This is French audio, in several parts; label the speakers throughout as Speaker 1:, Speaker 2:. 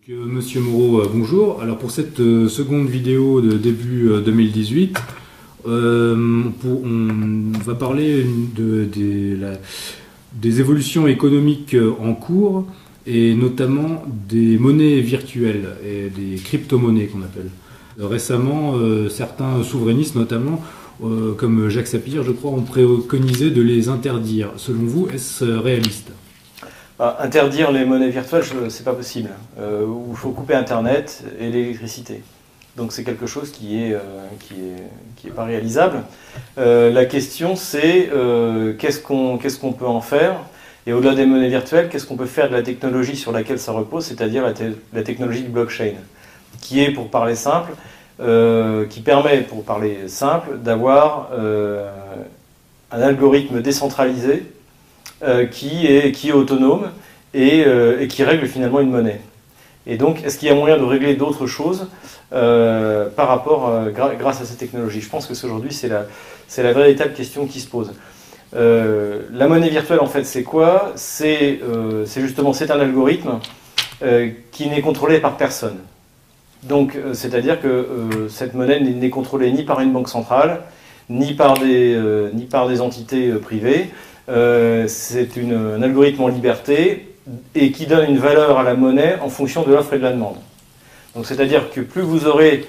Speaker 1: Monsieur Moreau, bonjour. Alors pour cette seconde vidéo de début 2018, on va parler des évolutions économiques en cours et notamment des monnaies virtuelles et des crypto-monnaies qu'on appelle. Récemment, certains souverainistes notamment, comme Jacques Sapir, je crois, ont préconisé de les interdire. Selon vous, est-ce réaliste ?
Speaker 2: Interdire les monnaies virtuelles, c'est pas possible. Il faut couper Internet et l'électricité. Donc c'est quelque chose qui est pas réalisable. La question c'est qu'est-ce qu'on peut en faire, et au-delà des monnaies virtuelles, qu'est-ce qu'on peut faire de la technologie sur laquelle ça repose, c'est-à-dire la technologie du blockchain, qui est, pour parler simple, qui permet, pour parler simple, d'avoir un algorithme décentralisé qui est autonome et qui règle finalement une monnaie. Et donc, est-ce qu'il y a moyen de régler d'autres choses grâce à cette technologie? Je pense que aujourd'hui, c'est la véritable question qui se pose. La monnaie virtuelle, en fait, c'est quoi? C'est un algorithme qui n'est contrôlé par personne. Donc, c'est-à-dire que cette monnaie n'est contrôlée ni par une banque centrale, ni par des entités privées. C'est un algorithme en liberté et qui donne une valeur à la monnaie en fonction de l'offre et de la demande. Donc c'est-à-dire que plus vous aurez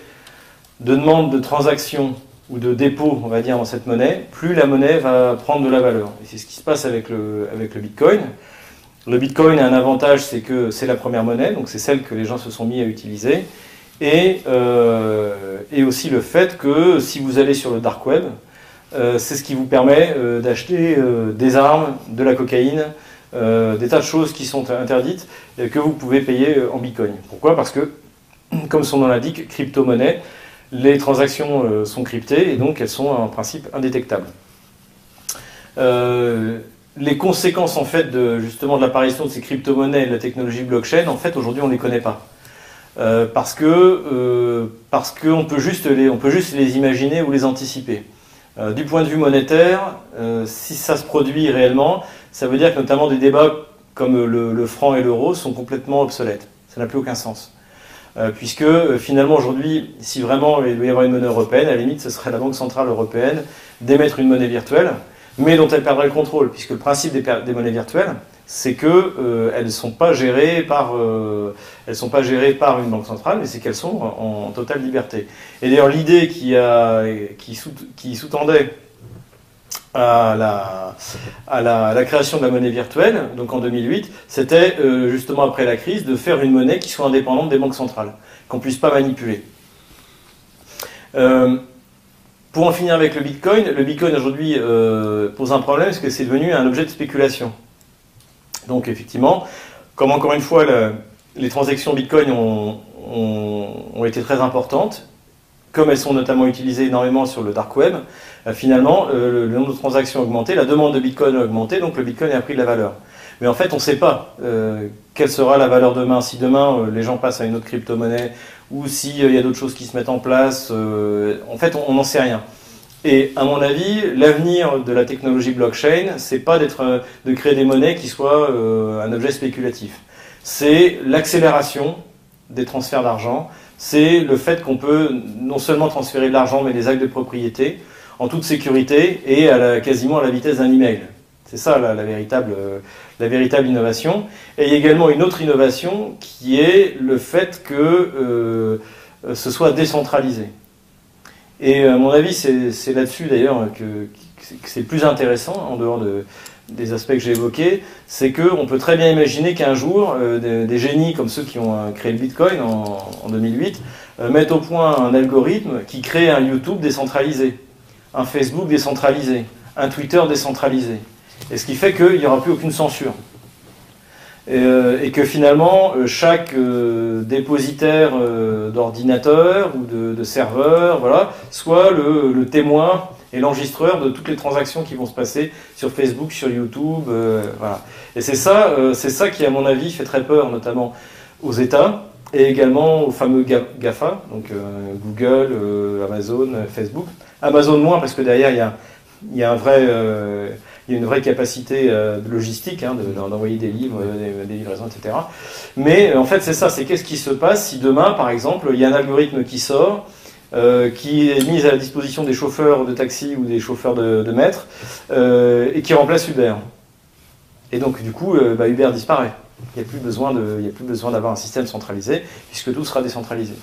Speaker 2: de demandes de transactions ou de dépôts, on va dire, dans cette monnaie, plus la monnaie va prendre de la valeur. Et c'est ce qui se passe avec le Bitcoin. Le Bitcoin a un avantage, c'est que c'est la première monnaie, donc c'est celle que les gens se sont mis à utiliser. Et aussi le fait que si vous allez sur le dark web, c'est ce qui vous permet d'acheter des armes, de la cocaïne, des tas de choses qui sont interdites et que vous pouvez payer en bitcoin. Pourquoi? Parce que, comme son nom l'indique, crypto-monnaie, les transactions sont cryptées et donc elles sont en principe indétectables. Les conséquences en fait justement de l'apparition de ces crypto-monnaies et de la technologie blockchain, en fait aujourd'hui on ne les connaît pas. Parce qu'on peut juste les imaginer ou les anticiper. Du point de vue monétaire, si ça se produit réellement, ça veut dire que notamment des débats comme le franc et l'euro sont complètement obsolètes. Ça n'a plus aucun sens. Puisque finalement aujourd'hui, si vraiment il doit y avoir une monnaie européenne, à la limite ce serait la Banque Centrale Européenne d'émettre une monnaie virtuelle, mais dont elle perdrait le contrôle. Puisque le principe des monnaies virtuelles, c'est qu'elles ne sont pas gérées par une banque centrale, mais c'est qu'elles sont en totale liberté. Et d'ailleurs, l'idée qui sous-tendait à la création de la monnaie virtuelle, donc en 2008, c'était justement après la crise de faire une monnaie qui soit indépendante des banques centrales, qu'on ne puisse pas manipuler. Pour en finir avec le Bitcoin aujourd'hui pose un problème parce que c'est devenu un objet de spéculation. Donc effectivement, comme encore une fois les transactions Bitcoin ont été très importantes, comme elles sont notamment utilisées énormément sur le dark web, finalement le nombre de transactions a augmenté, la demande de Bitcoin a augmenté, donc le Bitcoin a pris de la valeur. Mais en fait on ne sait pas quelle sera la valeur demain, si demain les gens passent à une autre crypto-monnaie, ou s'il y a d'autres choses qui se mettent en place, en fait on n'en sait rien. Et à mon avis, l'avenir de la technologie blockchain, c'est pas de créer des monnaies qui soient un objet spéculatif. C'est l'accélération des transferts d'argent, c'est le fait qu'on peut non seulement transférer de l'argent, mais des actes de propriété en toute sécurité et quasiment à la vitesse d'un email. C'est ça la véritable innovation. Et il y a également une autre innovation qui est le fait que ce soit décentralisé. Et à mon avis, c'est là-dessus d'ailleurs que c'est le plus intéressant, en dehors des aspects que j'ai évoqués, c'est qu'on peut très bien imaginer qu'un jour, des génies comme ceux qui ont créé le Bitcoin en 2008, mettent au point un algorithme qui crée un YouTube décentralisé, un Facebook décentralisé, un Twitter décentralisé. Et ce qui fait qu'il n'y aura plus aucune censure. Et que finalement, chaque dépositaire d'ordinateur ou de serveur, voilà, soit le témoin et l'enregistreur de toutes les transactions qui vont se passer sur Facebook, sur YouTube, voilà. Et c'est ça qui, à mon avis, fait très peur, notamment aux États et également aux fameux GAFA, donc Google, Amazon, Facebook. Amazon moins, parce que derrière, il y a il y a une vraie capacité de logistique, hein, d'envoyer des livres, des livraisons, etc. Mais en fait, c'est ça, c'est qu'est-ce qui se passe si demain, par exemple, il y a un algorithme qui sort, qui est mis à la disposition des chauffeurs de taxi ou des chauffeurs de métro, et qui remplace Uber. Et donc, du coup, Uber disparaît. Il n'y a plus besoin d'avoir un système centralisé, puisque tout sera décentralisé.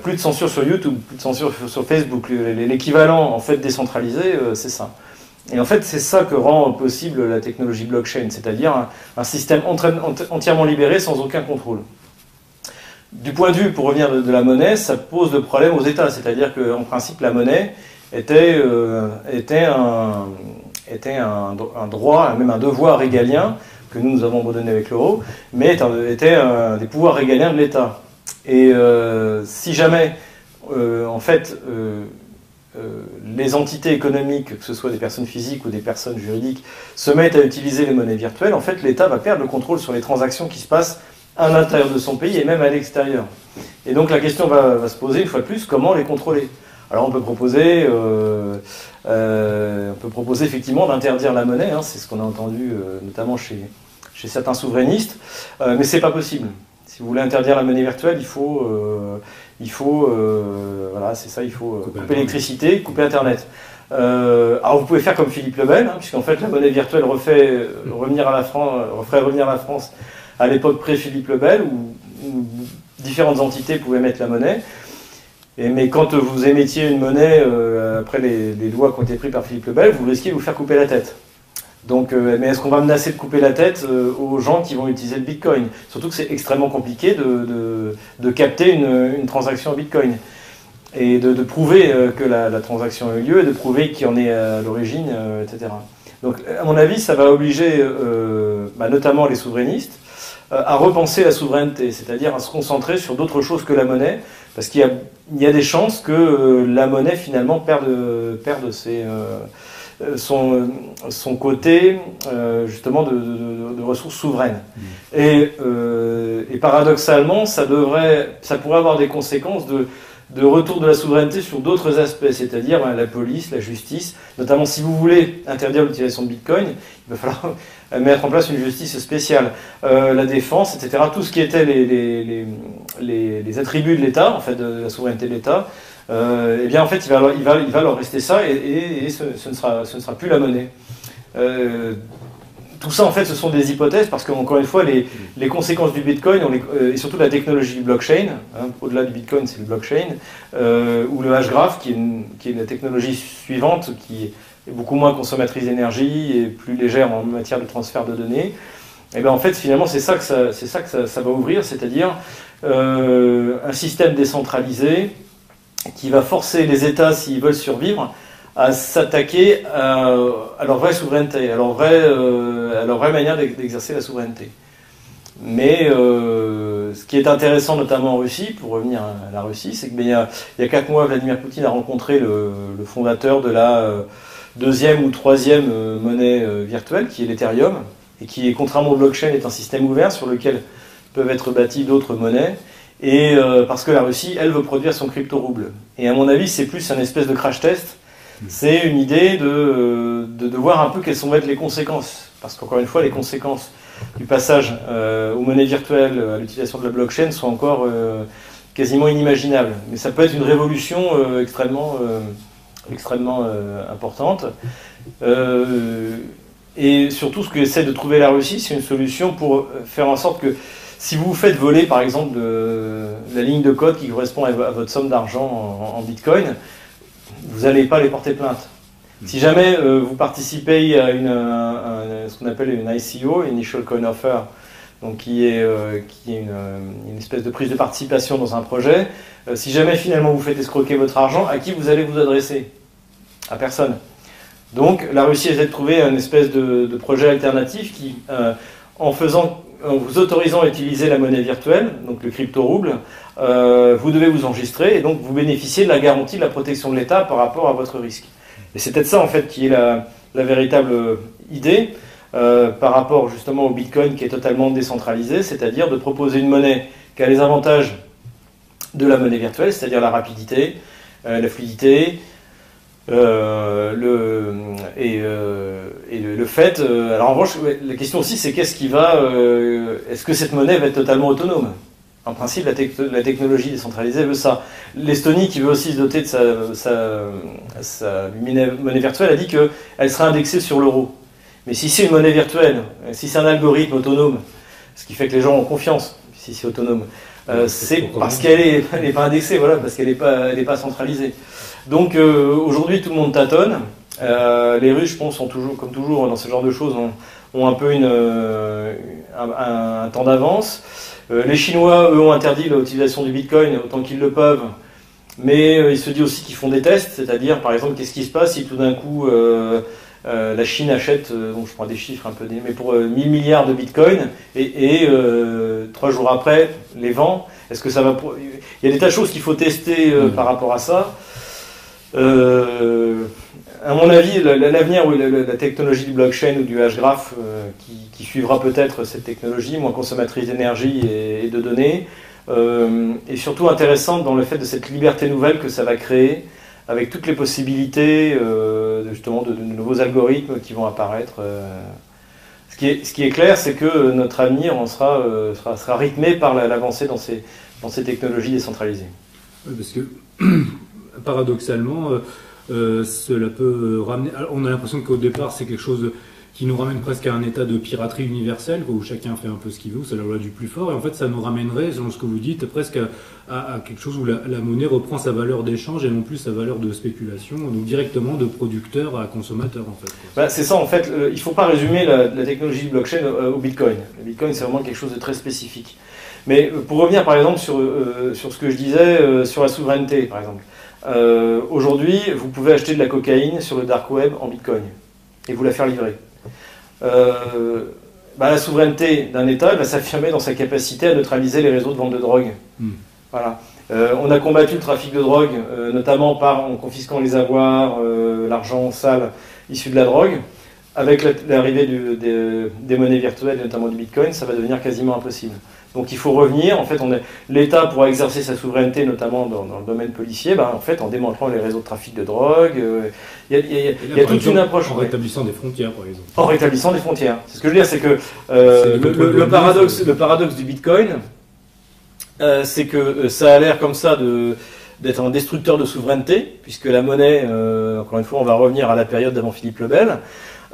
Speaker 2: Plus de censure sur YouTube, plus de censure sur Facebook. L'équivalent en fait décentralisé, c'est ça. Et en fait, c'est ça que rend possible la technologie blockchain, c'est-à-dire un système entièrement libéré sans aucun contrôle. Du point de vue, pour revenir de la monnaie, ça pose de problème aux États, c'est-à-dire qu'en principe, la monnaie était un droit, même un devoir régalien, que nous avons abandonné avec l'euro, mais était un des pouvoirs régaliens de l'État. Et si jamais, en fait, les entités économiques, que ce soit des personnes physiques ou des personnes juridiques, se mettent à utiliser les monnaies virtuelles, en fait, l'État va perdre le contrôle sur les transactions qui se passent à l'intérieur de son pays et même à l'extérieur. Et donc la question va se poser une fois de plus, comment les contrôler? Alors on peut proposer effectivement d'interdire la monnaie, hein, c'est ce qu'on a entendu notamment chez certains souverainistes, mais c'est pas possible. Si vous voulez interdire la monnaie virtuelle, il faut voilà, c'est ça, il faut couper l'électricité, couper Internet. Alors vous pouvez faire comme Philippe le Bel, hein, puisqu'en fait la monnaie virtuelle referait revenir la France à l'époque pré-Philippe le Bel, où différentes entités pouvaient mettre la monnaie. Mais quand vous émettiez une monnaie, après les lois qui ont été prises par Philippe le Bel, vous risquiez de vous faire couper la tête. Donc, mais est-ce qu'on va menacer de couper la tête aux gens qui vont utiliser le Bitcoin? Surtout que c'est extrêmement compliqué de capter une transaction en Bitcoin. Et de prouver que la transaction a eu lieu, et de prouver qui en est à l'origine, etc. Donc, à mon avis, ça va obliger notamment les souverainistes à repenser la souveraineté, c'est-à-dire à se concentrer sur d'autres choses que la monnaie, parce qu'il y a des chances que la monnaie finalement perde son côté justement de ressources souveraines. Et paradoxalement, ça pourrait avoir des conséquences de retour de la souveraineté sur d'autres aspects, c'est-à-dire la police, la justice. Notamment si vous voulez interdire l'utilisation de Bitcoin, il va falloir mettre en place une justice spéciale, la défense, etc. Tout ce qui était les attributs de l'État, en fait, de la souveraineté de l'État, eh bien en fait il va leur rester ça, et ce ne sera plus la monnaie. Tout ça en fait ce sont des hypothèses, parce qu'encore une fois les conséquences du Bitcoin et surtout la technologie du blockchain, hein, au-delà du Bitcoin c'est le blockchain, ou le hashgraph qui est la technologie suivante, qui est beaucoup moins consommatrice d'énergie et plus légère en matière de transfert de données. Et bien en fait finalement c'est ça que ça va ouvrir, c'est-à-dire un système décentralisé qui va forcer les États, s'ils veulent survivre, à s'attaquer à leur vraie souveraineté, à leur vraie manière d'exercer la souveraineté. Mais ce qui est intéressant, notamment en Russie, pour revenir à la Russie, c'est qu'il y a 4 mois, Vladimir Poutine a rencontré le fondateur de la deuxième ou troisième monnaie virtuelle, qui est l'Ethereum, et qui, contrairement au blockchain, est un système ouvert sur lequel peuvent être bâties d'autres monnaies. Et parce que la Russie, elle, veut produire son crypto-rouble. Et à mon avis, c'est plus un espèce de crash test. C'est une idée de voir un peu quelles sont les conséquences. Parce qu'encore une fois, les conséquences du passage aux monnaies virtuelles, à l'utilisation de la blockchain, sont encore quasiment inimaginables. Mais ça peut être une révolution extrêmement importante. Et surtout, ce que essaie de trouver la Russie, c'est une solution pour faire en sorte que si vous vous faites voler, par exemple, la ligne de code qui correspond à votre somme d'argent en Bitcoin, vous n'allez pas les porter plainte. Si jamais vous participez à ce qu'on appelle une ICO, Initial Coin Offer, donc qui est une espèce de prise de participation dans un projet, si jamais finalement vous faites escroquer votre argent, à qui vous allez vous adresser? À personne. Donc la Russie essaie de trouver une espèce de projet alternatif qui, en vous autorisant à utiliser la monnaie virtuelle, donc le crypto-rouble, vous devez vous enregistrer et donc vous bénéficiez de la garantie de la protection de l'État par rapport à votre risque. Et c'est peut-être ça en fait qui est la véritable idée par rapport justement au Bitcoin qui est totalement décentralisé, c'est-à-dire de proposer une monnaie qui a les avantages de la monnaie virtuelle, c'est-à-dire la rapidité, la fluidité, Le fait, alors en revanche, la question aussi c'est qu'est-ce qui va, est-ce que cette monnaie va être totalement autonome? En principe, la technologie décentralisée veut ça. L'Estonie, qui veut aussi se doter de sa monnaie virtuelle, a dit qu'elle sera indexée sur l'euro. Mais si c'est une monnaie virtuelle, si c'est un algorithme autonome, ce qui fait que les gens ont confiance, si c'est autonome, c'est parce qu'elle n'est pas indexée, voilà, parce qu'elle n'est pas centralisée. Donc aujourd'hui, tout le monde tâtonne. Les Russes, je pense, sont toujours, comme toujours dans ce genre de choses, ont un peu un temps d'avance. Les Chinois, eux, ont interdit l'utilisation du Bitcoin autant qu'ils le peuvent. Mais il se dit aussi qu'ils font des tests, c'est-à-dire, par exemple, qu'est-ce qui se passe si tout d'un coup la Chine achète, je prends des chiffres un peu, mais pour 1000 milliards de Bitcoin et 3 jours après les vend. Est-ce que ça va Il y a des tas de choses qu'il faut tester par rapport à ça. À mon avis, l'avenir, la technologie du blockchain ou du Hgraph qui suivra peut-être cette technologie, moins consommatrice d'énergie et de données, est surtout intéressante dans le fait de cette liberté nouvelle que ça va créer, avec toutes les possibilités justement de nouveaux algorithmes qui vont apparaître. Ce qui est clair, c'est que notre avenir sera rythmé par l'avancée dans ces technologies décentralisées.
Speaker 1: Oui, parce que paradoxalement, cela peut ramener... Alors, on a l'impression qu'au départ, c'est quelque chose qui nous ramène presque à un état de piraterie universelle, où chacun fait un peu ce qu'il veut, c'est la loi du plus fort, et en fait ça nous ramènerait, selon ce que vous dites, presque à quelque chose où la monnaie reprend sa valeur d'échange et non plus sa valeur de spéculation, donc directement de producteur à consommateur en fait.
Speaker 2: C'est ça en fait, il ne faut pas résumer la technologie du blockchain au Bitcoin. Le Bitcoin c'est vraiment quelque chose de très spécifique. Mais pour revenir par exemple sur ce que je disais sur la souveraineté par exemple, aujourd'hui vous pouvez acheter de la cocaïne sur le dark web en Bitcoin et vous la faire livrer. La souveraineté d'un État va s'affirmer dans sa capacité à neutraliser les réseaux de vente de drogue. Voilà. On a combattu le trafic de drogue, notamment en confisquant les avoirs, l'argent sale issu de la drogue. Avec l'arrivée des monnaies virtuelles, notamment du Bitcoin, ça va devenir quasiment impossible. Donc il faut revenir, en fait, l'État pourra exercer sa souveraineté, notamment dans le domaine policier, en fait, en démantelant les réseaux de trafic de drogue. Il y a toute une approche.
Speaker 1: En rétablissant des frontières, par exemple.
Speaker 2: En rétablissant des frontières. C'est ce que je veux dire, c'est que le paradoxe du Bitcoin, c'est que ça a l'air comme ça d'être un destructeur de souveraineté, puisque la monnaie, encore une fois, on va revenir à la période d'avant Philippe le Bel,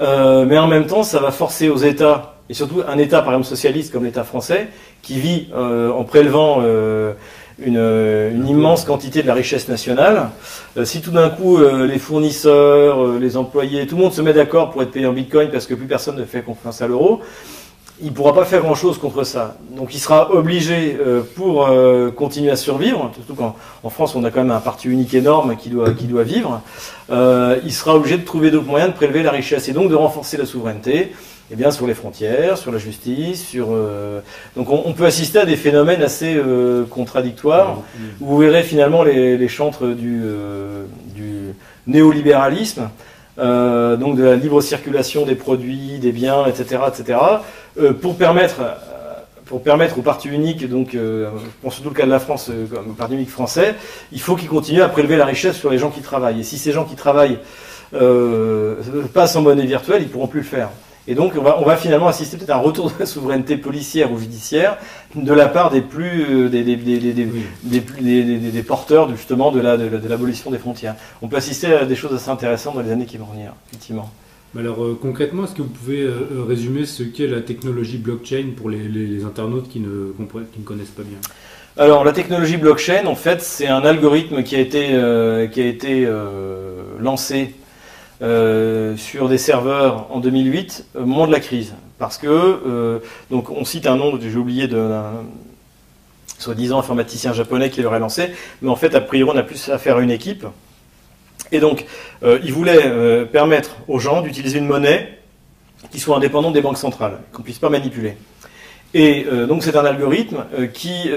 Speaker 2: mais en même temps, ça va forcer aux États, et surtout un État, par exemple, socialiste comme l'État français, qui vit en prélevant une immense quantité de la richesse nationale. Si tout d'un coup, les fournisseurs, les employés, tout le monde se met d'accord pour être payé en Bitcoin parce que plus personne ne fait confiance à l'euro, il ne pourra pas faire grand-chose contre ça. Donc il sera obligé, pour continuer à survivre, surtout qu'en France on a quand même un parti unique énorme qui doit vivre, il sera obligé de trouver d'autres moyens de prélever la richesse et donc de renforcer la souveraineté sur les frontières, sur la justice, donc on peut assister à des phénomènes assez contradictoires, où vous verrez finalement les chantres du néolibéralisme, donc de la libre circulation des produits, des biens, etc., pour permettre au parti unique, donc je pense surtout le cas de la France, comme le parti unique français, il faut qu'il continue à prélever la richesse sur les gens qui travaillent. Et si ces gens qui travaillent passent en monnaie virtuelle, ils ne pourront plus le faire. Et donc on va finalement assister peut-être à un retour de la souveraineté policière ou judiciaire de la part des porteurs justement de l'abolition des frontières. On peut assister à des choses assez intéressantes dans les années qui vont venir, effectivement.
Speaker 1: Alors concrètement, est-ce que vous pouvez résumer ce qu'est la technologie blockchain pour les internautes qui ne connaissent pas bien?
Speaker 2: Alors la technologie blockchain, en fait, c'est un algorithme qui a été lancé sur des serveurs en 2008 au moment de la crise. Parce que, donc on cite un nom, j'ai oublié, d'un soi-disant informaticien japonais qui l'aurait lancé, mais en fait, a priori, on a plus affaire à une équipe. Et donc, il voulait permettre aux gens d'utiliser une monnaie qui soit indépendante des banques centrales, qu'on ne puisse pas manipuler. Et donc, c'est un algorithme qui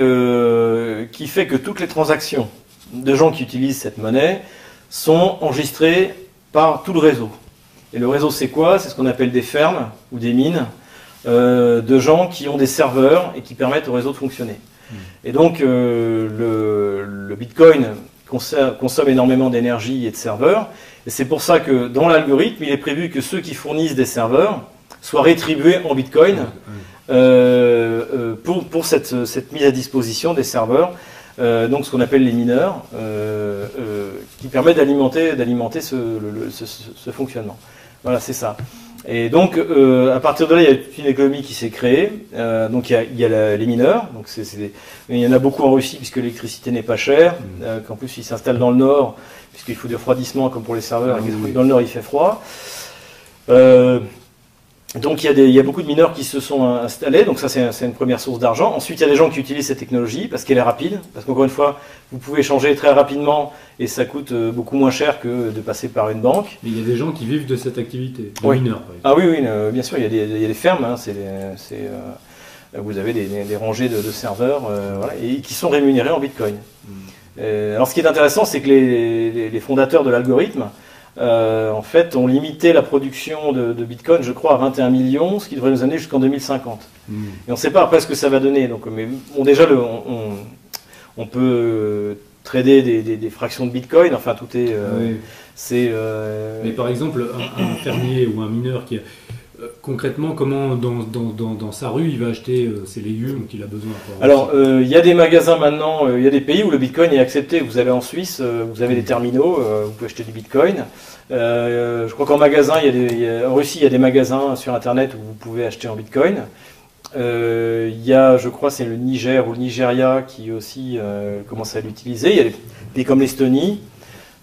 Speaker 2: fait que toutes les transactions de gens qui utilisent cette monnaie sont enregistrées par tout le réseau. Et le réseau, c'est quoi? C'est ce qu'on appelle des fermes ou des mines de gens qui ont des serveurs et qui permettent au réseau de fonctionner. Et donc, le Bitcoin consomment énormément d'énergie et de serveurs. Et c'est pour ça que dans l'algorithme, il est prévu que ceux qui fournissent des serveurs soient rétribués en Bitcoin pour cette mise à disposition des serveurs, donc ce qu'on appelle les mineurs, qui permettent d'alimenter ce fonctionnement. Voilà, c'est ça. Et donc, à partir de là, il y a toute une économie qui s'est créée. Donc, il y a les mineurs. Donc, il y en a beaucoup en Russie, puisque l'électricité n'est pas chère. Qu'en plus, ils s'installent dans le nord, puisqu'il faut du refroidissement, comme pour les serveurs. Dans le nord, il fait froid. Donc, il y a beaucoup de mineurs qui se sont installés. Donc, ça, c'est une première source d'argent. Ensuite, il y a des gens qui utilisent cette technologie parce qu'elle est rapide. Parce qu'encore une fois, vous pouvez changer très rapidement et ça coûte beaucoup moins cher que de passer par une banque.
Speaker 1: Mais il y a des gens qui vivent de cette activité, de
Speaker 2: oui.
Speaker 1: mineurs, par exemple.
Speaker 2: Ah oui, bien sûr, il y a des fermes. Hein, vous avez des rangées de serveurs voilà, et qui sont rémunérés en Bitcoin. Alors, ce qui est intéressant, c'est que les fondateurs de l'algorithme, en fait, ont limité la production de Bitcoin, je crois, à 21 millions, ce qui devrait nous amener jusqu'en 2050. Et on ne sait pas après ce que ça va donner. Donc, mais bon, déjà, on peut trader des fractions de Bitcoin. Enfin, tout est. Oui.
Speaker 1: Mais par exemple, un fermier ou un mineur qui concrètement, comment dans sa rue il va acheter ses légumes qu'il a besoin?
Speaker 2: Alors, il y a des magasins maintenant, il y a des pays où le Bitcoin est accepté. Vous allez en Suisse, vous avez des terminaux, vous pouvez acheter du Bitcoin. Je crois qu'en magasin, en Russie, il y a des magasins sur Internet où vous pouvez acheter en Bitcoin. Il y a, je crois, c'est le Niger ou le Nigeria qui aussi commence à l'utiliser. Il y a des pays comme l'Estonie.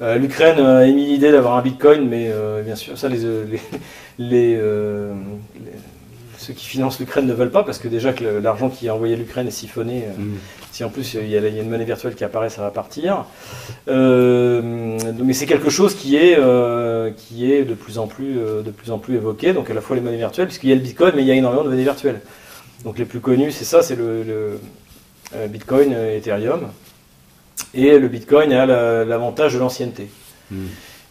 Speaker 2: L'Ukraine a émis l'idée d'avoir un Bitcoin, mais bien sûr, ça, ceux qui financent l'Ukraine ne veulent pas, parce que déjà que l'argent qui est envoyé à l'Ukraine est siphonné. Si en plus il y a une monnaie virtuelle qui apparaît, ça va partir. Mais c'est quelque chose qui est de plus en plus évoqué. Donc à la fois les monnaies virtuelles, puisqu'il y a le Bitcoin, mais il y a énormément de monnaies virtuelles. Donc les plus connues, c'est ça, c'est le Bitcoin, Ethereum. Et le Bitcoin a l'avantage de l'ancienneté.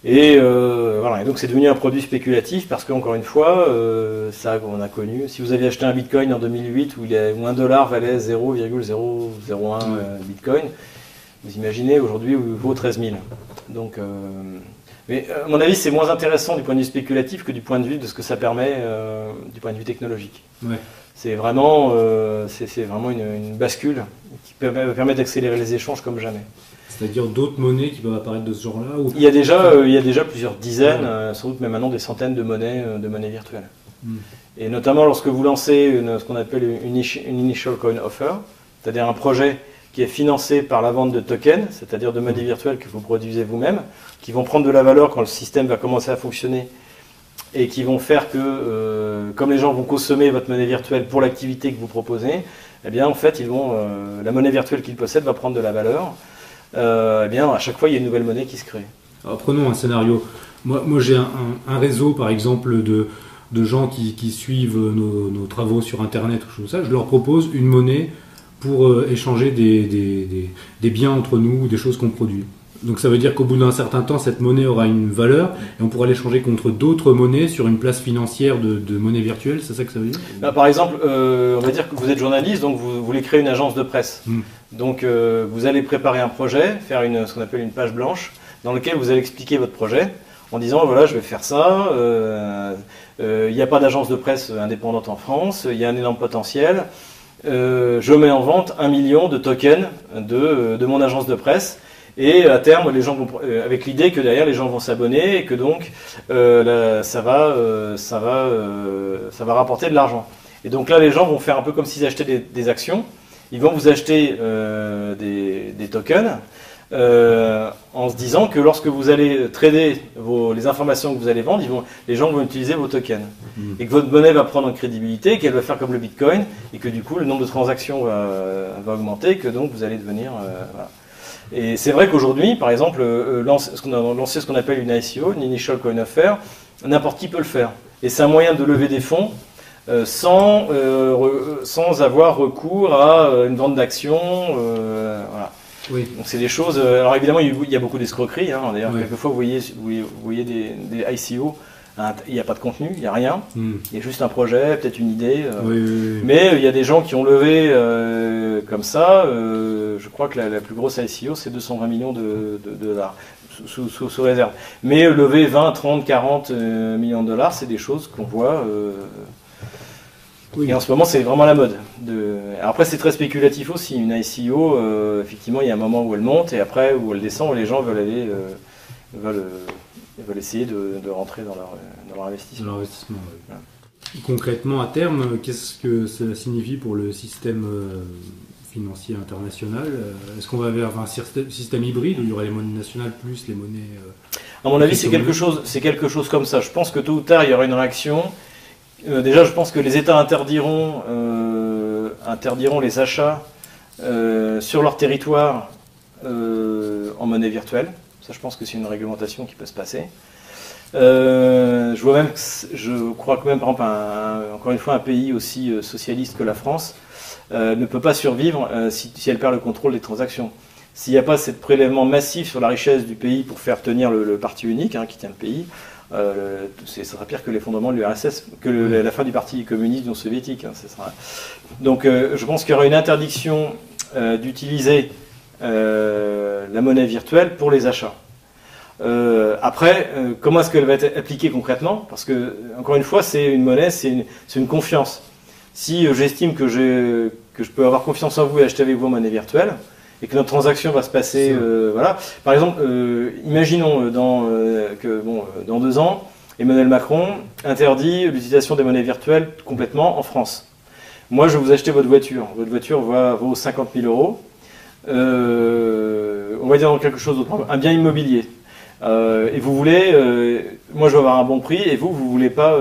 Speaker 2: Et voilà. Et donc c'est devenu un produit spéculatif parce qu'encore une fois, ça on a connu. Si vous aviez acheté un Bitcoin en 2008 où un dollar valait 0,001 Bitcoin, vous imaginez aujourd'hui où il vaut 13 000. Donc, mais à mon avis, c'est moins intéressant du point de vue spéculatif que du point de vue de ce que ça permet du point de vue technologique.
Speaker 1: Ouais.
Speaker 2: C'est vraiment, une bascule qui permet d'accélérer les échanges comme jamais.
Speaker 1: C'est-à-dire d'autres monnaies qui peuvent apparaître de ce genre-là ou...
Speaker 2: il y a déjà plusieurs dizaines, sans doute même maintenant des centaines de monnaies virtuelles. Et notamment lorsque vous lancez ce qu'on appelle une Initial Coin Offer, c'est-à-dire un projet qui est financé par la vente de tokens, c'est-à-dire de monnaies virtuelles que vous produisez vous-même, qui vont prendre de la valeur quand le système va commencer à fonctionner et qui vont faire que, comme les gens vont consommer votre monnaie virtuelle pour l'activité que vous proposez, eh bien en fait, la monnaie virtuelle qu'ils possèdent va prendre de la valeur. Eh bien, à chaque fois, il y a une nouvelle monnaie qui se crée.
Speaker 1: Alors, prenons un scénario. Moi j'ai un réseau, par exemple, de gens qui suivent nos travaux sur Internet, ou chose comme ça. Je leur propose une monnaie pour échanger des biens entre nous, des choses qu'on produit. Donc ça veut dire qu'au bout d'un certain temps, cette monnaie aura une valeur et on pourra l'échanger contre d'autres monnaies sur une place financière de monnaie virtuelle, c'est ça que ça veut dire?
Speaker 2: Par exemple, on va dire que vous êtes journaliste, donc vous voulez créer une agence de presse. Donc vous allez préparer un projet, faire ce qu'on appelle une page blanche, dans laquelle vous allez expliquer votre projet, en disant voilà, je vais faire ça, il n'y a pas d'agence de presse indépendante en France, il y a un énorme potentiel, je mets en vente 1 million de tokens de mon agence de presse. Et à terme, les gens vont, avec l'idée que derrière les gens vont s'abonner et que donc ça va rapporter de l'argent. Et donc là, les gens vont faire un peu comme s'ils achetaient des actions. Ils vont vous acheter des tokens en se disant que lorsque vous allez trader les informations que vous allez vendre, les gens vont utiliser vos tokens. Et que votre monnaie va prendre en crédibilité, qu'elle va faire comme le Bitcoin et que du coup le nombre de transactions va augmenter et que donc vous allez devenir... voilà. Et c'est vrai qu'aujourd'hui, par exemple, on a lancé ce qu'on appelle une ICO, une Initial Coin Offer, n'importe qui peut le faire. Et c'est un moyen de lever des fonds sans avoir recours à une vente d'actions. Voilà.
Speaker 1: Oui.
Speaker 2: Donc c'est des choses... alors évidemment, il y a beaucoup d'escroqueries. Hein. D'ailleurs, quelquefois, vous voyez des ICO Il n'y a pas de contenu, il n'y a rien.
Speaker 1: Mm.
Speaker 2: Il y a juste un projet, peut-être une idée.
Speaker 1: Oui, oui, oui.
Speaker 2: Mais il y a des gens qui ont levé comme ça. Je crois que la plus grosse ICO, c'est 220 millions de dollars, sous réserve. Mais lever 20, 30, 40 millions de dollars, c'est des choses qu'on voit.
Speaker 1: Oui.
Speaker 2: Et en ce moment, c'est vraiment la mode. Alors après, c'est très spéculatif aussi. Une ICO, effectivement, il y a un moment où elle monte et après où elle descend, où les gens veulent aller, veulent essayer de rentrer dans leur investissement.
Speaker 1: Dans l'investissement, oui. Voilà. Concrètement, à terme, qu'est-ce que cela signifie pour le système financier international? Est-ce qu'on va vers un système hybride où il y aurait les monnaies nationales plus les monnaies...
Speaker 2: À mon avis, c'est quelque chose comme ça. Je pense que tôt ou tard, il y aura une réaction. Déjà, je pense que les États interdiront les achats sur leur territoire en monnaie virtuelle. Ça, je pense que c'est une réglementation qui peut se passer. Je crois que même, par exemple, encore une fois, un pays aussi socialiste que la France ne peut pas survivre si elle perd le contrôle des transactions. S'il n'y a pas ce prélèvement massif sur la richesse du pays pour faire tenir le parti unique qui tient le pays, ça sera pire que l'effondrement de l'URSS, que la fin du parti communiste non soviétique. Donc je pense qu'il y aura une interdiction d'utiliser la monnaie virtuelle pour les achats. Après, comment est-ce qu'elle va être appliquée concrètement? Parce que, encore une fois, c'est une monnaie, c'est une confiance. Si j'estime que je peux avoir confiance en vous et acheter avec vous en monnaie virtuelle, et que notre transaction va se passer, voilà. Par exemple, imaginons dans 2 ans, Emmanuel Macron interdit l'utilisation des monnaies virtuelles complètement en France. Moi, je vais vous acheter votre voiture. Votre voiture vaut 50 000 euros. On va dire dans quelque chose d'autre, un bien immobilier. Et vous voulez, moi je vais avoir un bon prix, et vous voulez pas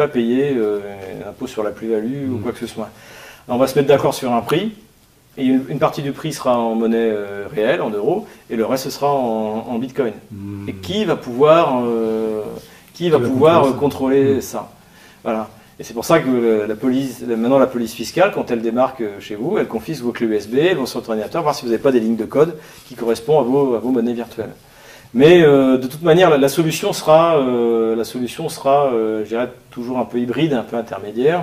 Speaker 2: payer un impôt sur la plus-value ou quoi que ce soit. Alors, on va se mettre d'accord sur un prix. Et une partie du prix sera en monnaie réelle, en euros, et le reste ce sera en bitcoin. Et qui va pouvoir contrôler ça? Voilà. Et c'est pour ça que maintenant la police fiscale, quand elle démarque chez vous, elle confisque vos clés USB, elle va sur votre ordinateur, voir si vous n'avez pas des lignes de code qui correspondent à vos monnaies virtuelles. Mais de toute manière, la solution sera, je dirais, toujours un peu hybride, un peu intermédiaire.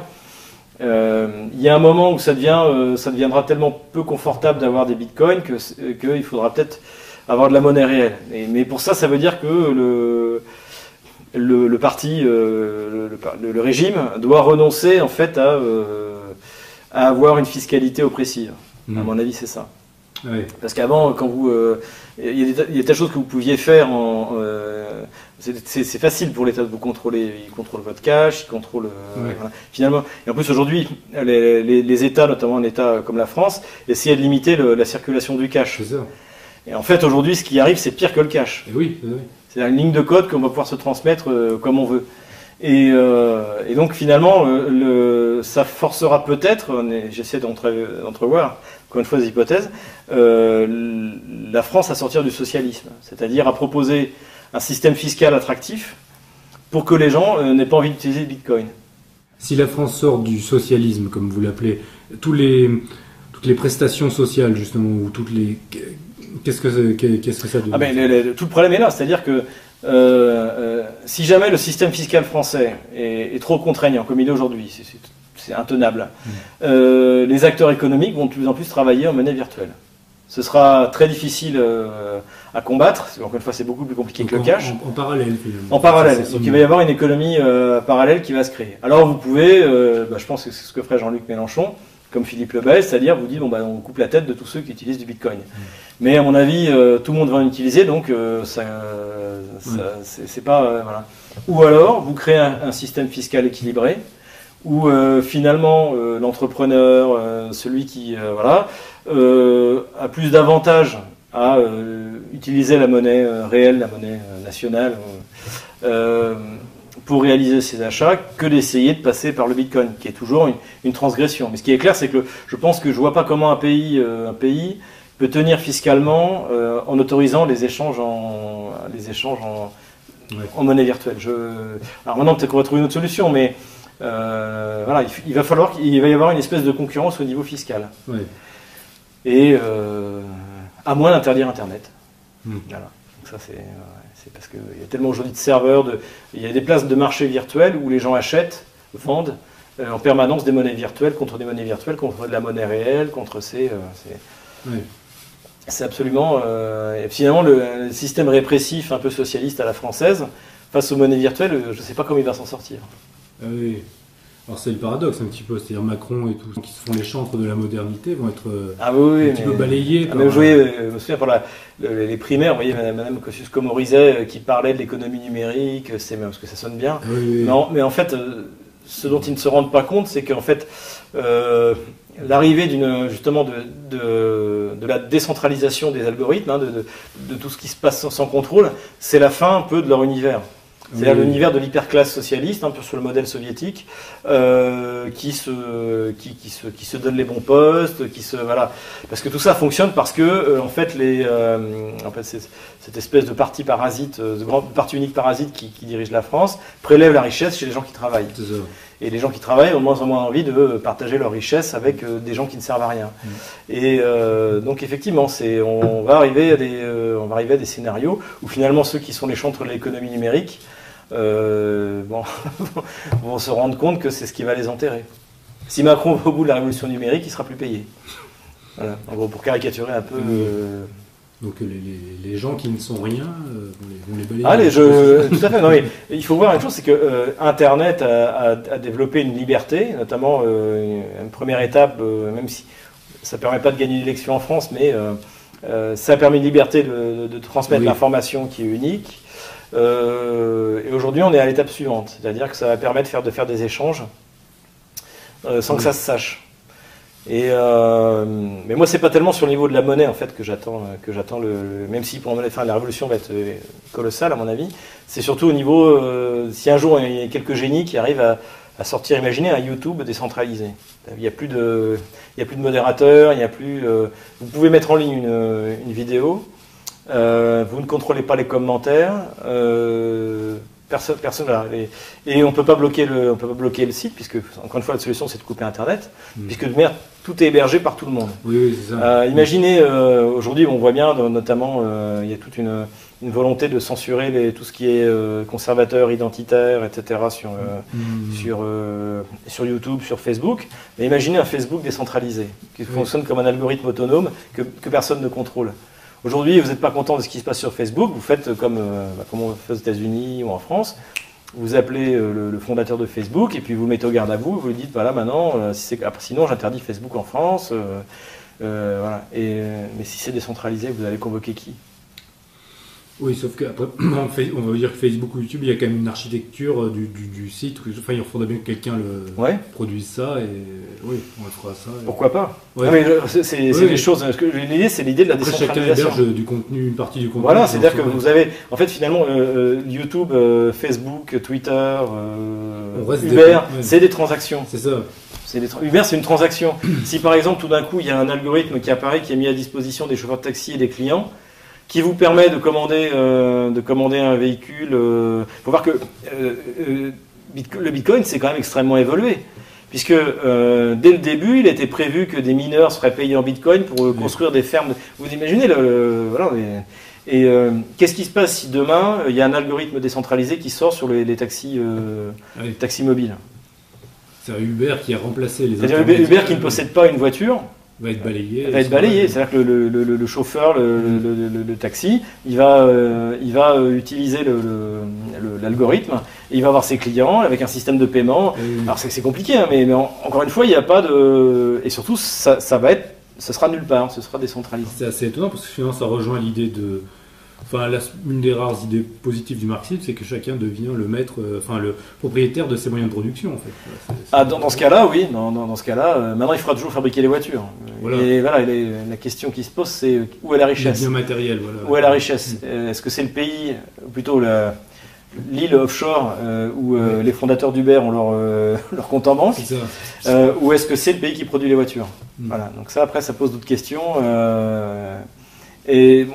Speaker 2: Il y a un moment où ça deviendra tellement peu confortable d'avoir des bitcoins qu'il faudra peut-être avoir de la monnaie réelle. Mais pour ça, ça veut dire que le parti, le régime doit renoncer en fait à avoir une fiscalité oppressive. À mon avis, c'est ça. Oui. Parce qu'avant, quand il y a des tas de choses que vous pouviez faire. C'est facile pour l'État de vous contrôler. Il contrôle votre cash, il contrôle. Voilà. Finalement, et en plus aujourd'hui, les États, notamment un État comme la France, essaient de limiter la circulation du cash.
Speaker 1: C'est ça.
Speaker 2: Et en fait, aujourd'hui, ce qui arrive, c'est pire que le cash.
Speaker 1: Et oui.
Speaker 2: C'est une ligne de code qu'on va pouvoir se transmettre comme on veut. Et donc finalement, ça forcera peut-être, j'essaie d'entrevoir, encore une fois des hypothèses, la France à sortir du socialisme, c'est-à-dire à proposer un système fiscal attractif pour que les gens n'aient pas envie d'utiliser le Bitcoin.
Speaker 1: Si la France sort du socialisme, comme vous l'appelez, toutes les prestations sociales justement, ou qu'est-ce que ça devient?
Speaker 2: Tout le problème est là, c'est-à-dire que si jamais le système fiscal français est trop contraignant, comme il est aujourd'hui, c'est intenable, les acteurs économiques vont de plus en plus travailler en monnaie virtuelle. Ce sera très difficile à combattre, encore une fois c'est beaucoup plus compliqué que le cash.
Speaker 1: En parallèle finalement.
Speaker 2: En parallèle, donc il va y avoir une économie parallèle qui va se créer. Alors vous pouvez, je pense que c'est ce que ferait Jean-Luc Mélenchon, comme Philippe Lebel, c'est-à-dire vous dites on coupe la tête de tous ceux qui utilisent du Bitcoin. Mais à mon avis, tout le monde va en utiliser, donc c'est pas voilà. Ou alors vous créez un système fiscal équilibré, où finalement l'entrepreneur, celui qui a plus d'avantages à utiliser la monnaie réelle, la monnaie nationale, pour réaliser ses achats, que d'essayer de passer par le Bitcoin, qui est toujours une transgression. Mais ce qui est clair, c'est que je pense que je vois pas comment un pays peut tenir fiscalement en autorisant les échanges en monnaie virtuelle. Alors maintenant, peut-être qu'on va trouver une autre solution, mais voilà, il va y avoir une espèce de concurrence au niveau fiscal. Et à moins d'interdire Internet. Voilà. Ça, c'est parce qu'il y a tellement aujourd'hui de serveurs, il y a des places de marché virtuels où les gens achètent, vendent en permanence des monnaies virtuelles contre des monnaies virtuelles, contre de la monnaie réelle, contre c'est absolument... et finalement, le système répressif un peu socialiste à la française, face aux monnaies virtuelles, je ne sais pas comment il va s'en sortir.
Speaker 1: Ah oui. Alors c'est le paradoxe un petit peu, c'est-à-dire Macron et tous ceux qui se font les chantres de la modernité vont être un petit peu balayés.
Speaker 2: Je me souviens pour les primaires, vous voyez Madame Kosciusko-Morizet qui parlait de l'économie numérique, parce que ça sonne bien.
Speaker 1: Oui.
Speaker 2: Non, mais en fait, ce dont ils ne se rendent pas compte, c'est qu'en fait, l'arrivée justement de la décentralisation des algorithmes, de tout ce qui se passe sans contrôle, c'est la fin un peu de leur univers. C'est-à-dire l'univers de l'hyperclasse socialiste, un peu sur le modèle soviétique, qui se donne les bons postes, voilà. Parce que tout ça fonctionne parce que en fait cette espèce de parti parasite, de grand parti unique parasite qui dirige la France, prélève la richesse chez les gens qui travaillent. Et les gens qui travaillent ont de moins en moins envie de partager leur richesse avec des gens qui ne servent à rien. Et donc effectivement, on va arriver à des scénarios où finalement ceux qui sont les chantres de l'économie numérique vont se rendre compte que c'est ce qui va les enterrer. Si Macron va au bout de la révolution numérique, il sera plus payé. Voilà. En gros, pour caricaturer un peu.
Speaker 1: Donc les gens qui ne sont rien vont les balayer.
Speaker 2: Tout à fait. Non, mais il faut voir une chose, c'est que Internet a développé une liberté, notamment une première étape, même si ça ne permet pas de gagner l'élection en France, mais ça a permis une liberté de transmettre l'information qui est unique. Et aujourd'hui, on est à l'étape suivante, c'est-à-dire que ça va permettre de faire des échanges sans que ça se sache. Mais moi, c'est pas tellement sur le niveau de la monnaie en fait que j'attends même si pour la révolution va être colossale à mon avis, c'est surtout au niveau si un jour il y a quelques génies qui arrivent à sortir, imaginez un YouTube décentralisé. Il n'y a plus de modérateurs, vous pouvez mettre en ligne une vidéo. Vous ne contrôlez pas les commentaires, personne et on peut pas bloquer le site puisque encore une fois la solution c'est de couper Internet puisque de manière tout est hébergé par tout le monde.
Speaker 1: Oui, c'est ça.
Speaker 2: Imaginez aujourd'hui on voit bien notamment il y a toute une volonté de censurer tout ce qui est conservateur, identitaire, etc. sur YouTube, sur Facebook. Mais imaginez un Facebook décentralisé qui fonctionne comme un algorithme autonome que personne ne contrôle. Aujourd'hui, vous n'êtes pas content de ce qui se passe sur Facebook, vous faites comme on fait aux États-Unis ou en France, vous appelez le fondateur de Facebook et puis vous le mettez au garde à vous, vous lui dites voilà maintenant, sinon j'interdis Facebook en France, voilà. Mais si c'est décentralisé, vous allez convoquer qui ?
Speaker 1: Oui, sauf qu'après, on va dire que Facebook ou YouTube, il y a quand même une architecture du site. Enfin, il faudrait bien que quelqu'un produise ça et oui, on fera ça.
Speaker 2: Pourquoi pas c'est des choses. L'idée, c'est l'idée de la décentralisation.
Speaker 1: Chacun héberge une partie du contenu.
Speaker 2: Voilà, c'est-à-dire que vous avez, en fait, finalement, YouTube, Facebook, Twitter, Uber, c'est des transactions.
Speaker 1: C'est ça.
Speaker 2: Uber, c'est une transaction. Si par exemple, tout d'un coup, il y a un algorithme qui apparaît, qui est mis à disposition des chauffeurs de taxi et des clients, qui vous permet de commander un véhicule. Il faut voir que le Bitcoin, c'est quand même extrêmement évolué. Puisque dès le début, il était prévu que des mineurs seraient payés en Bitcoin pour construire des fermes. Vous imaginez qu'est-ce qui se passe si demain, il y a un algorithme décentralisé qui sort sur les taxis, taxis mobiles ?
Speaker 1: C'est Uber qui a remplacé les
Speaker 2: autres. Uber qui ne possède pas une voiture
Speaker 1: va être balayé.
Speaker 2: C'est-à-dire que le chauffeur, le taxi, il va utiliser l'algorithme et il va avoir ses clients avec un système de paiement. Alors c'est compliqué, hein, mais encore une fois, il n'y a pas de... Et surtout, ce sera nulle part, ce sera décentralisé.
Speaker 1: C'est assez étonnant parce que finalement, ça rejoint l'idée de... Enfin, une des rares idées positives du marxisme, c'est que chacun devient le maître, le propriétaire de ses moyens de production, en fait.
Speaker 2: Dans ce cas-là, oui. Dans ce cas-là, maintenant, il faudra toujours fabriquer les voitures. Voilà. Et voilà, la question qui se pose, c'est où est la richesse ?
Speaker 1: Les biens matériels, voilà.
Speaker 2: Où est la richesse ? Est-ce que c'est le pays, ou plutôt l'île offshore, où les fondateurs d'Uber ont leur compte en banque ?
Speaker 1: C'est ça.
Speaker 2: Ou est-ce que c'est le pays qui produit les voitures ? Voilà. Donc ça, après, ça pose d'autres questions. Et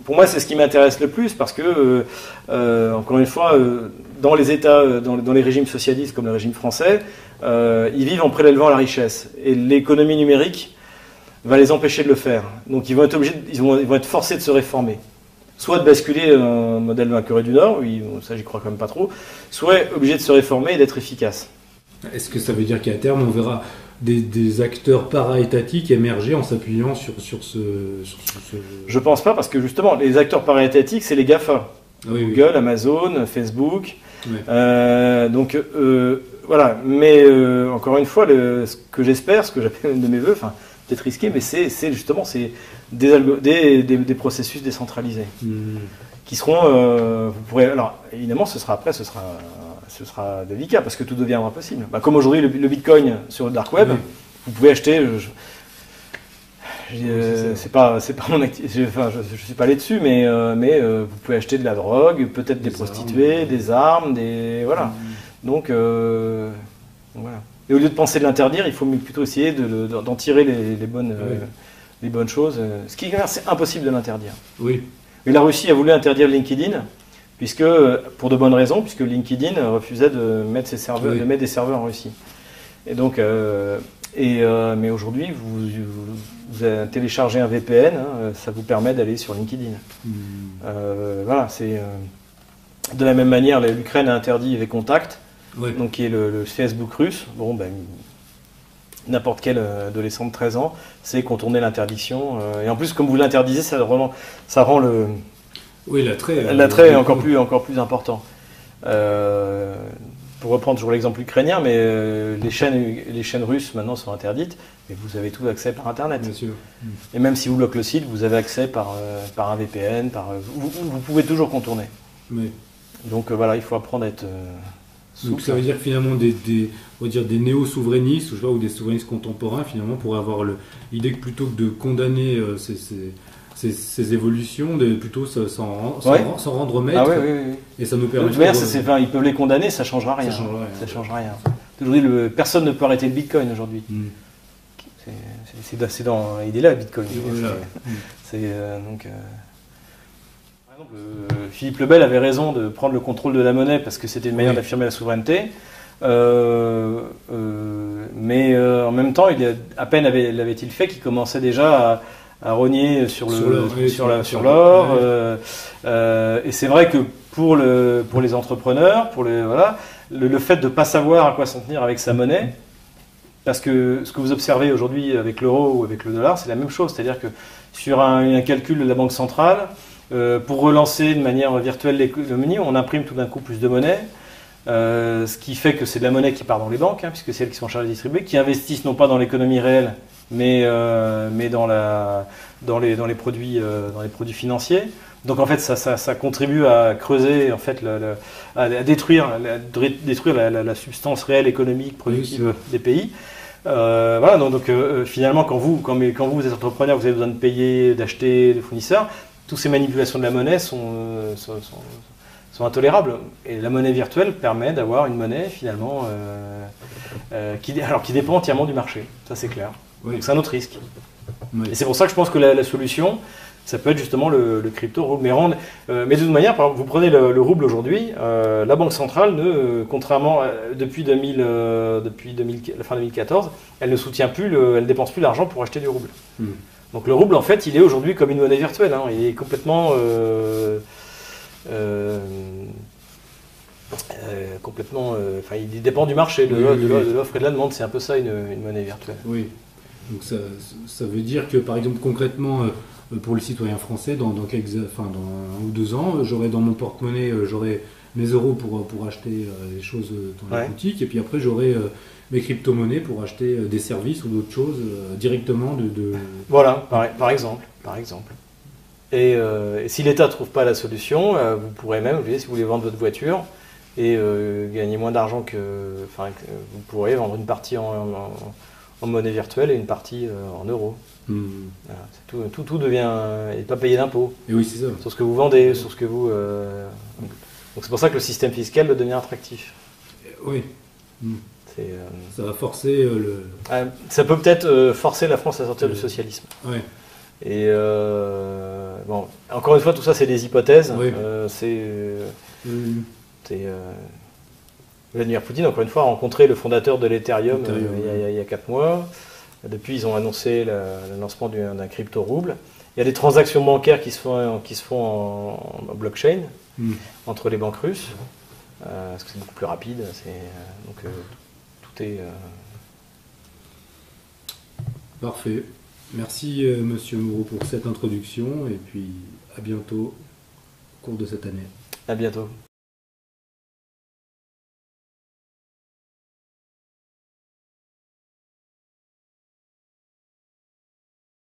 Speaker 2: pour moi, c'est ce qui m'intéresse le plus parce que, encore une fois, dans les États, dans les régimes socialistes comme le régime français, ils vivent en prélevant la richesse. Et l'économie numérique va les empêcher de le faire. Donc ils vont être forcés de se réformer. soit de basculer un modèle de la Corée du Nord, oui, ça j'y crois quand même pas trop, soit obligé de se réformer et d'être efficace.
Speaker 1: Est-ce que ça veut dire qu'à terme, on verra des acteurs para-étatiques émerger en s'appuyant sur ce...
Speaker 2: Je pense pas, parce que justement, les acteurs para-étatiques, c'est les GAFA.
Speaker 1: Ah oui,
Speaker 2: Google,
Speaker 1: oui.
Speaker 2: Amazon, Facebook.
Speaker 1: Ouais.
Speaker 2: Donc voilà, mais encore une fois, ce que j'espère, ce que j'appelle de mes voeux, enfin peut-être risqué, mais c'est justement des processus décentralisés qui seront. Vous pourrez, alors évidemment, ce sera délicat parce que tout deviendra possible. Bah, comme aujourd'hui le Bitcoin sur le dark web,
Speaker 1: Oui.
Speaker 2: vous pouvez acheter. C'est pas mon activité, enfin, je suis pas allé dessus, mais vous pouvez acheter de la drogue, peut-être des prostituées,
Speaker 1: armes,
Speaker 2: des armes, voilà. Donc voilà. Et au lieu de penser de l'interdire, il faut plutôt essayer d'en tirer les bonnes choses. Ce qui est c'est impossible de l'interdire.
Speaker 1: Oui.
Speaker 2: Mais la Russie a voulu interdire LinkedIn, puisque pour de bonnes raisons, puisque LinkedIn refusait de mettre des serveurs en Russie. Et donc mais aujourd'hui, vous téléchargez un VPN, ça vous permet d'aller sur LinkedIn. Voilà, c'est de la même manière, l'Ukraine a interdit VKontakte, donc qui est le Facebook russe. Bon, ben, n'importe quel adolescent de 13 ans sait contourner l'interdiction. Et en plus, comme vous l'interdisez, ça rend l'attrait encore plus important. Pour reprendre toujours l'exemple ukrainien, mais les chaînes russes maintenant sont interdites, mais vous avez tout accès par Internet.
Speaker 1: Bien sûr.
Speaker 2: Et même si vous bloquez le site, vous avez accès par un VPN, vous pouvez toujours contourner.
Speaker 1: Oui.
Speaker 2: Donc voilà, il faut apprendre à être souple.
Speaker 1: Donc ça veut dire que finalement on va dire des néo-souverainistes ou des souverainistes contemporains finalement pourraient avoir l'idée que plutôt que de condamner ces évolutions, plutôt s'en rendre maître.
Speaker 2: Ah oui.
Speaker 1: Et ça nous permet
Speaker 2: ils peuvent les condamner, ça ne changera rien. Ça changera rien. Aujourd'hui, personne ne peut arrêter le Bitcoin aujourd'hui. Il est là, le Bitcoin. Par exemple, Philippe le Bel avait raison de prendre le contrôle de la monnaie parce que c'était une manière d'affirmer la souveraineté. Mais en même temps, à peine l'avait-il fait qu'il commençait déjà à rogner sur l'or. Et c'est vrai que pour les entrepreneurs, le fait de ne pas savoir à quoi s'en tenir avec sa monnaie, parce que ce que vous observez aujourd'hui avec l'euro ou avec le dollar, c'est la même chose. C'est-à-dire que sur un calcul de la Banque centrale, pour relancer de manière virtuelle l'économie, on imprime tout d'un coup plus de monnaie. Ce qui fait que c'est de la monnaie qui part dans les banques, puisque c'est elles qui sont chargées de distribuer, qui investissent non pas dans l'économie réelle, mais dans les produits financiers. Donc en fait, ça contribue à creuser, en fait, à détruire la substance réelle économique productive des pays. Voilà, donc finalement, quand vous êtes entrepreneur, vous avez besoin de payer, d'acheter des fournisseurs, toutes ces manipulations de la monnaie sont intolérables. Et la monnaie virtuelle permet d'avoir une monnaie finalement qui dépend entièrement du marché. Ça c'est clair.
Speaker 1: Oui.
Speaker 2: Donc c'est un autre risque.
Speaker 1: Oui.
Speaker 2: Et c'est pour ça que je pense que la solution, ça peut être justement le crypto-rouble. Mais de toute manière, par exemple, vous prenez le rouble aujourd'hui, la Banque centrale, contrairement depuis la fin 2014, elle ne soutient plus, elle dépense plus l'argent pour acheter du rouble. Donc le rouble, en fait, il est aujourd'hui comme une monnaie virtuelle. Il est complètement... il dépend du marché, de l'offre et de la demande. C'est un peu ça, une monnaie virtuelle.
Speaker 1: Oui. Donc ça veut dire que, par exemple, concrètement, pour le citoyen français, dans 1 ou 2 ans, j'aurai dans mon porte-monnaie, j'aurai mes euros pour acheter des choses dans la boutique, et puis après j'aurai mes crypto-monnaies pour acheter des services ou d'autres choses directement
Speaker 2: Voilà, par exemple. Et si l'État ne trouve pas la solution, vous pourrez même, si vous voulez vendre votre voiture et gagner moins d'argent vous pourrez vendre une partie en monnaie virtuelle et une partie en euros. Voilà, tout devient... et pas payer d'impôts.
Speaker 1: Et oui, c'est ça.
Speaker 2: Sur ce que vous vendez, sur ce que vous... Donc c'est pour ça que le système fiscal doit devenir attractif.
Speaker 1: Oui. Ça va forcer
Speaker 2: ça peut peut-être forcer la France à sortir du socialisme.
Speaker 1: Ouais.
Speaker 2: Et encore une fois, tout ça c'est des hypothèses.
Speaker 1: Oui.
Speaker 2: Vladimir Poutine, encore une fois, a rencontré le fondateur de l'Ethereum il y a 4 mois. Depuis, ils ont annoncé le lancement d'un crypto-rouble. Il y a des transactions bancaires qui se font en blockchain entre les banques russes, parce que c'est beaucoup plus rapide. Donc tout est...
Speaker 1: Parfait. Merci Monsieur Moreau pour cette introduction et puis à bientôt au cours de cette année.
Speaker 2: À bientôt.